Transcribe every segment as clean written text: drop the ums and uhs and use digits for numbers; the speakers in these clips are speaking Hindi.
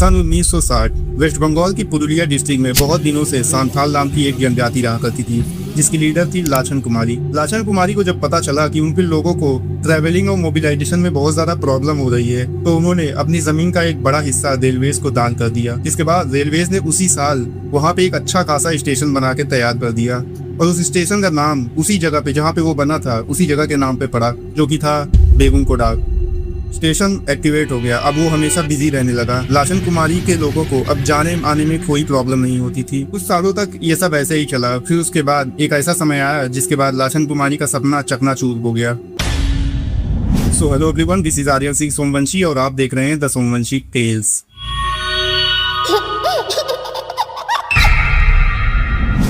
सन 1960 वेस्ट बंगाल की पुरुलिया डिस्ट्रिक्ट में बहुत दिनों से सांथाल नाम की एक जनजाति रहा करती थी, जिसकी लीडर थी लाचन कुमारी। लाचन कुमारी को जब पता चला कि उनके लोगों को ट्रैवलिंग और मोबिलाइजेशन में बहुत ज्यादा प्रॉब्लम हो रही है, तो उन्होंने अपनी जमीन का एक बड़ा हिस्सा रेलवेज को दान कर दिया। जिसके बाद रेलवेज ने उसी साल वहाँ पे एक अच्छा खासा स्टेशन बना के तैयार कर दिया और उस स्टेशन का नाम उसी जगह पे जहाँ पे वो बना था उसी जगह के नाम पे पड़ा, जो कि था बेगुनकोडाग। स्टेशन एक्टिवेट हो गया। अब वो हमेशा बिजी रहने लगा। लाचन कुमारी के लोगों को अब जाने आने में कोई प्रॉब्लम नहीं होती थी। कुछ सालों तक ये सब ऐसे ही चला। फिर उसके बाद एक ऐसा समय आया जिसके बाद लाचन कुमारी का सपना चकनाचूर हो गया। So hello everyone, this is Aryan Singh Somvanshi और आप देख रहे हैं द सोमवंशी टेल्स।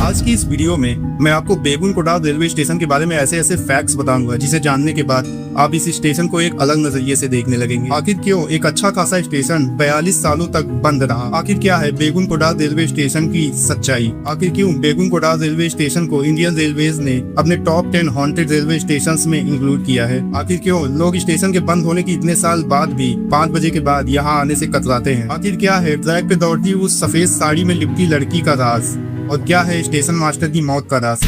आज की इस वीडियो में मैं आपको बेगुनकोडाग रेलवे स्टेशन के बारे में ऐसे ऐसे फैक्ट्स बताऊंगा जिसे जानने के बाद आप इस स्टेशन को एक अलग नजरिए से देखने लगेंगे। आखिर क्यों एक अच्छा खासा स्टेशन 42 सालों तक बंद रहा? आखिर क्या है बेगुनकोडाग रेलवे स्टेशन की सच्चाई? आखिर क्यों बेगुनकोडाग रेलवे स्टेशन को इंडियन रेलवेज ने अपने टॉप 10 हॉन्टेड रेलवे स्टेशन में इंक्लूड किया है? आखिर क्यों लोग स्टेशन के बंद होने की इतने साल बाद भी 5 बजे के बाद यहाँ आने से कतराते हैं? आखिर क्या है ट्रैक पे दौड़ती उस सफेद साड़ी में लिपटी लड़की का राज? और क्या है स्टेशन मास्टर की मौत का राज?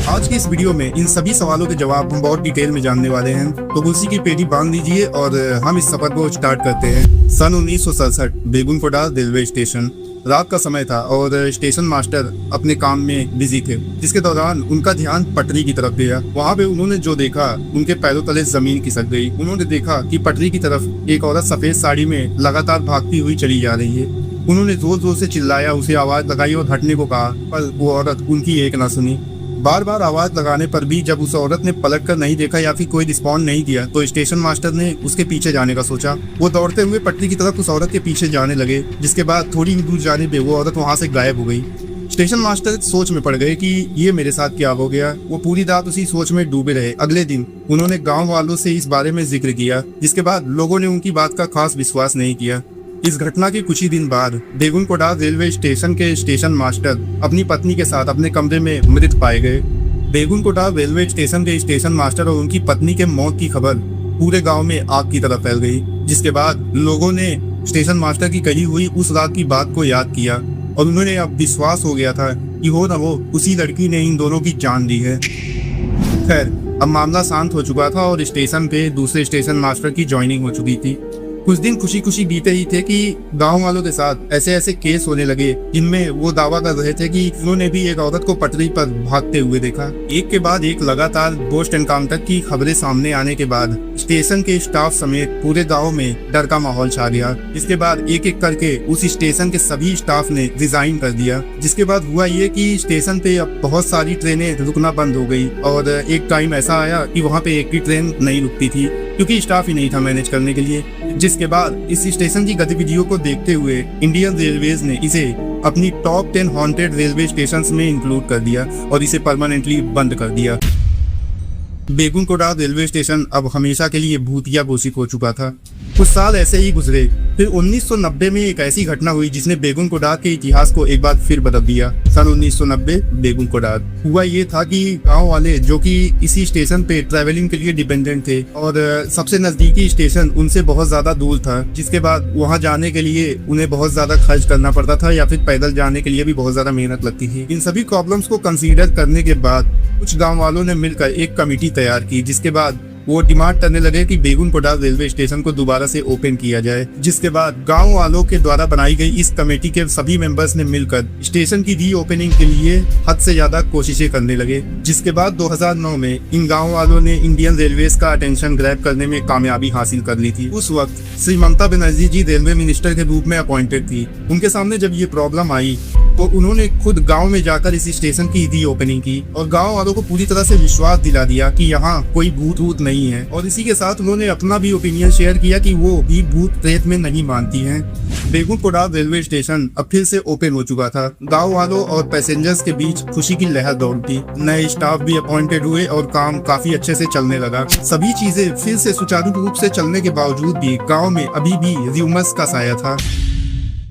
आज की इस वीडियो में इन सभी सवालों के जवाब हम बहुत डिटेल में जानने वाले हैं, तो कुर्सी की पेटी बांध लीजिए और हम इस सफर को स्टार्ट करते हैं। सन 1967 बेगुनकोडाग रेलवे स्टेशन। रात का समय था और स्टेशन मास्टर अपने काम में बिजी थे, जिसके दौरान उनका ध्यान पटरी की तरफ गया। वहाँ पे उन्होंने जो देखा, उनके पैरों तले जमीन खिसक गई। उन्होंने देखा कि पटरी की तरफ एक औरत सफेद साड़ी में लगातार भागती हुई चली जा रही है। उन्होंने जोर जोर से चिल्लाया, उसे आवाज लगाई और हटने को कहा, पर वो औरत उनकी एक ना सुनी। बार बार आवाज लगाने पर भी जब उस औरत ने पलट कर नहीं देखा या फिर कोई रिस्पॉन्ड नहीं किया, तो स्टेशन मास्टर ने उसके पीछे जाने का सोचा। वो दौड़ते हुए पटरी की तरफ उस औरत के पीछे जाने लगे, जिसके बाद थोड़ी ही दूर जाने पे वो औरत वहां से गायब हो गई। स्टेशन मास्टर सोच में पड़ गए कि ये मेरे साथ क्या हो गया। वो पूरी रात उसी सोच में डूबे रहे। अगले दिन उन्होंने गाँव वालों से इस बारे में जिक्र किया, जिसके बाद लोगों ने उनकी बात का खास विश्वास नहीं किया। इस घटना के कुछ ही दिन बाद बेगुनकोडाग रेलवे स्टेशन के स्टेशन मास्टर अपनी पत्नी के साथ अपने कमरे में मृत पाए गए। बेगुनकोडाग रेलवे स्टेशन के स्टेशन मास्टर और उनकी पत्नी के मौत की खबर पूरे गांव में आग की तरह फैल गई, जिसके बाद लोगों ने स्टेशन मास्टर की कही हुई उस रात की बात को याद किया और उन्होंने अब विश्वास हो गया था कि हो न हो उसी लड़की ने इन दोनों की जान ली है। खैर, अब मामला शांत हो चुका था और स्टेशन पे दूसरे स्टेशन मास्टर की ज्वाइनिंग हो चुकी थी। कुछ दिन खुशी खुशी बीते ही थे कि गांव वालों के साथ ऐसे ऐसे केस होने लगे जिनमें वो दावा कर रहे थे कि उन्होंने भी एक औरत को पटरी पर भागते हुए देखा। एक के बाद एक लगातार गोस्ट एनकाउंटर की खबरें सामने आने के बाद स्टेशन के स्टाफ समेत पूरे गांव में डर का माहौल छा गया। इसके बाद एक एक करके उस स्टेशन के सभी स्टाफ ने रिजाइन कर दिया। जिसके बाद हुआ ये कि स्टेशन पे अब बहुत सारी ट्रेनें रुकना बंद हो गई और एक टाइम ऐसा आया कि वहाँ पे एक भी ट्रेन नहीं रुकती थी, क्योंकि स्टाफ ही नहीं था मैनेज करने के लिए। जिसके बाद इस स्टेशन की गतिविधियों को देखते हुए इंडियन रेलवेज ने इसे अपनी टॉप 10 हॉन्टेड रेलवे स्टेशंस में इंक्लूड कर दिया और इसे परमानेंटली बंद कर दिया। बेगुनकोडाग रेलवे स्टेशन अब हमेशा के लिए भूतिया घोषित हो चुका था। कुछ साल ऐसे ही गुजरे। फिर 1990 में एक ऐसी घटना हुई जिसने बेगुनकोडाग के इतिहास को एक बार फिर बदल दिया। सन 1990 बेगुनकोडाग। हुआ ये था कि गांव वाले जो कि इसी स्टेशन पे ट्रैवलिंग के लिए डिपेंडेंट थे और सबसे नजदीकी स्टेशन उनसे बहुत ज्यादा दूर था, जिसके बाद वहां जाने के लिए उन्हें बहुत ज्यादा खर्च करना पड़ता था या फिर पैदल जाने के लिए भी बहुत ज्यादा मेहनत लगती थी। इन सभी प्रॉब्लम्स को कंसीडर करने के बाद कुछ गाँव वालों ने मिलकर एक कमेटी तैयार की, जिसके बाद वो डिमांड करने लगे कि बेगुनकोडाग रेलवे स्टेशन को दोबारा से ओपन किया जाए। जिसके बाद गांव वालों के द्वारा बनाई गई इस कमेटी के सभी मेंबर्स ने मिलकर स्टेशन की रीओपनिंग के लिए हद से ज्यादा कोशिशें करने लगे। जिसके बाद 2009 में इन गांव वालों ने इंडियन रेलवेज का अटेंशन ग्रैब करने में कामयाबी हासिल कर ली थी। उस वक्त श्री ममता बनर्जी जी रेलवे मिनिस्टर के रूप में अपॉइंटेड थी। उनके सामने जब ये प्रॉब्लम आई तो उन्होंने खुद गांव में जाकर इस स्टेशन की रीओपनिंग की और गांव वालों को पूरी तरह से विश्वास दिला दिया कि यहाँ कोई भूत वूत नहीं है। और इसी के साथ उन्होंने अपना भी ओपिनियन शेयर किया कि वो भी भूत प्रेत में नहीं मानती हैं। बेगुनकोडाग रेलवे स्टेशन अब फिर से ओपन हो चुका था। गांव वालों और पैसेंजर्स के बीच खुशी की लहर दौड़ती। नए स्टाफ भी अपॉइंटेड हुए और काम काफी अच्छे से चलने लगा। सभी चीजें फिर से सुचारू रूप से चलने के बावजूद भी गाँव में अभी भी र्यूमर्स का साया था।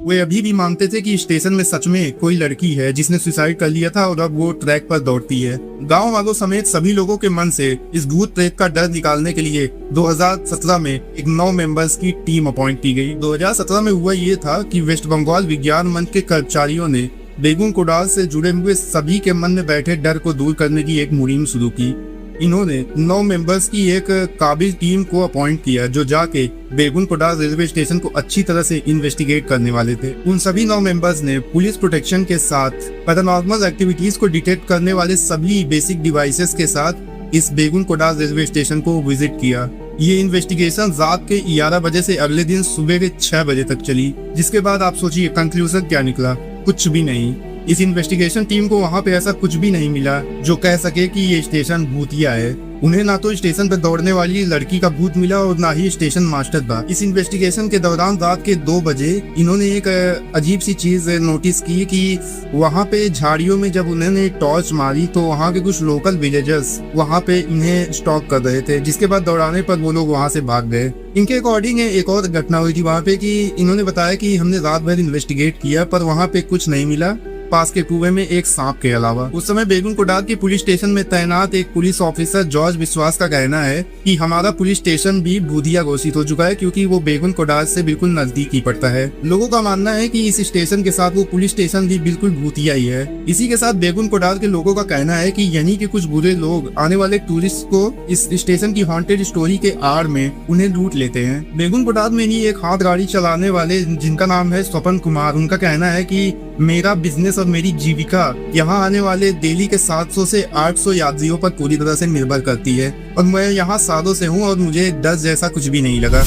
वे अभी भी मानते थे कि स्टेशन में सच में कोई लड़की है जिसने सुसाइड कर लिया था और अब वो ट्रैक पर दौड़ती है। गांव वालों समेत सभी लोगों के मन से इस भूत प्रेत का डर निकालने के लिए 2017 में एक 9 मेंबर्स की टीम अपॉइंट की गई। 2017 में हुआ ये था कि वेस्ट बंगाल विज्ञान मंच के कर्मचारियों ने बेगुन कोडाल से जुड़े हुए सभी के मन में बैठे डर को दूर करने की एक मुहिम शुरू की। इन्होंने 9 मेंबर्स की एक काबिल टीम को अपॉइंट किया जो जाके बेगुन कोडाल रेलवे स्टेशन को अच्छी तरह से इन्वेस्टिगेट करने वाले थे। उन सभी 9 मेंबर्स ने पुलिस प्रोटेक्शन के साथ पैरानॉर्मल एक्टिविटीज को डिटेक्ट करने वाले सभी बेसिक डिवाइसेस के साथ इस बेगुन कोडाल रेलवे स्टेशन को विजिट किया। ये इन्वेस्टिगेशन रात के 11 बजे से अगले दिन सुबह के 6 बजे तक चली, जिसके बाद आप सोचिए कंक्लूजन क्या निकला? कुछ भी नहीं। इस इन्वेस्टिगेशन टीम को वहां पे ऐसा कुछ भी नहीं मिला जो कह सके कि ये स्टेशन भूतिया है। उन्हें ना तो स्टेशन पर दौड़ने वाली लड़की का भूत मिला और ना ही स्टेशन मास्टर था। इस इन्वेस्टिगेशन के दौरान रात के 2 बजे इन्होंने एक अजीब सी चीज नोटिस की कि वहां पे झाड़ियों में जब उन्होंने टॉर्च मारी तो वहां के कुछ लोकल विलेजर्स वहां पे इन्हें स्टॉक कर रहे थे, जिसके बाद दौड़ाने पर वो लोग वहां से भाग गए। इनके अकॉर्डिंग एक और घटना हुई थी वहां पे कि इन्होंने बताया कि हमने रात भर इन्वेस्टिगेट किया पर वहां पे कुछ नहीं मिला पास के कुएं में एक सांप के अलावा। उस समय बेगुन कोडाल की पुलिस स्टेशन में तैनात एक पुलिस ऑफिसर जॉर्ज विश्वास का कहना है कि हमारा पुलिस स्टेशन भी भूतिया घोषित हो चुका है क्योंकि वो बेगुन कोडाल से बिल्कुल नजदीक ही पड़ता है। लोगों का मानना है कि इस स्टेशन के साथ वो पुलिस स्टेशन भी बिल्कुल भूतिया ही है। इसी के साथ बेगुन कोडाल के लोगों का कहना है कि यानी कि कुछ बुरे लोग आने वाले टूरिस्ट को इस स्टेशन की हॉन्टेड स्टोरी के आड़ में उन्हें लूट लेते हैं। बेगुन कोडाल में ही एक हाथ गाड़ी चलाने वाले जिनका नाम है स्वपन कुमार, उनका कहना है कि मेरा बिजनेस और मेरी जीविका यहाँ आने वाले दिल्ली के 700 से 800 यात्रियों पर पूरी तरह से निर्भर करती है और मैं यहाँ सालों से हूँ और मुझे डर जैसा कुछ भी नहीं लगा।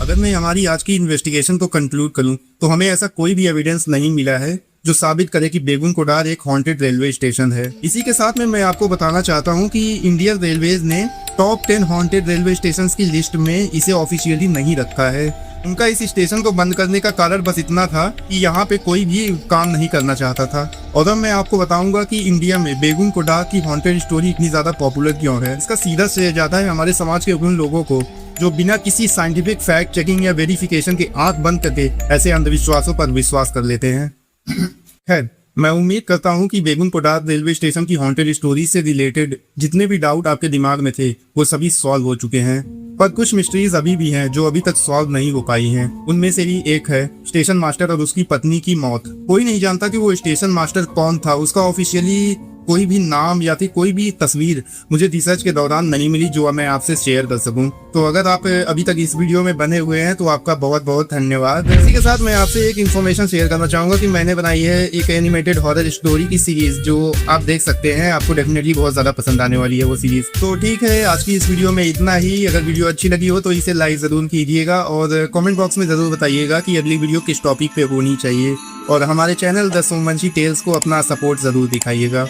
अगर मैं हमारी आज की इन्वेस्टिगेशन को कंक्लूड करूँ तो हमें ऐसा कोई भी एविडेंस नहीं मिला है जो साबित करे कि बेगुन कोडाल एक हॉन्टेड रेलवे स्टेशन है। इसी के साथ में मैं आपको बताना चाहता हूँ कि इंडियन रेलवेज ने टॉप 10 हॉन्टेड रेलवे स्टेशन की लिस्ट में इसे ऑफिशियली नहीं रखा है। उनका इस स्टेशन को बंद करने का कारण बस इतना था कि यहाँ पे कोई भी काम नहीं करना चाहता था। और अब मैं आपको बताऊंगा कि इंडिया में बेगुन कोडाल की हॉन्टेड स्टोरी इतनी ज्यादा पॉपुलर क्यों है। इसका सीधा श्रेय जाता है हमारे समाज के उन लोगों को जो बिना किसी साइंटिफिक फैक्ट चेकिंग या वेरिफिकेशन के आंख बंद करके ऐसे अंधविश्वासों पर विश्वास कर लेते हैं। खैर, मैं उम्मीद करता हूं कि बेगुन कोडाल रेलवे स्टेशन की हॉन्टेड स्टोरी से रिलेटेड जितने भी डाउट आपके दिमाग में थे वो सभी सॉल्व हो चुके हैं, पर कुछ मिस्ट्रीज अभी भी हैं जो अभी तक सॉल्व नहीं हो पाई हैं। उनमें से भी एक है स्टेशन मास्टर और उसकी पत्नी की मौत। कोई नहीं जानता कि वो स्टेशन मास्टर कौन था। उसका ऑफिशियली कोई भी नाम या फिर कोई भी तस्वीर मुझे रिसर्च के दौरान नहीं मिली जो मैं आपसे शेयर कर सकूं। तो अगर आप अभी तक इस वीडियो में बने हुए हैं तो आपका बहुत बहुत धन्यवाद। इसी के साथ मैं आपसे एक इन्फॉर्मेशन शेयर करना चाहूंगा कि मैंने बनाई है एक एनिमेटेड हॉरर स्टोरी की सीरीज जो आप देख सकते हैं। आपको डेफिनेटली बहुत ज्यादा पसंद आने वाली है वो सीरीज। तो ठीक है, आज की इस वीडियो में इतना ही। अगर वीडियो अच्छी लगी हो तो इसे लाइक जरूर कीजिएगा और कॉमेंट बॉक्स में जरूर बताइएगा कि अगली वीडियो किस टॉपिक पे होनी चाहिए और हमारे चैनल द सोमवंशी टेल्स को अपना सपोर्ट जरूर दिखाइएगा।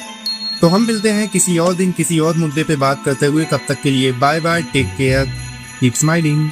तो हम मिलते हैं किसी और दिन किसी और मुद्दे पे बात करते हुए। तब तक के लिए bye bye, take care, keep smiling.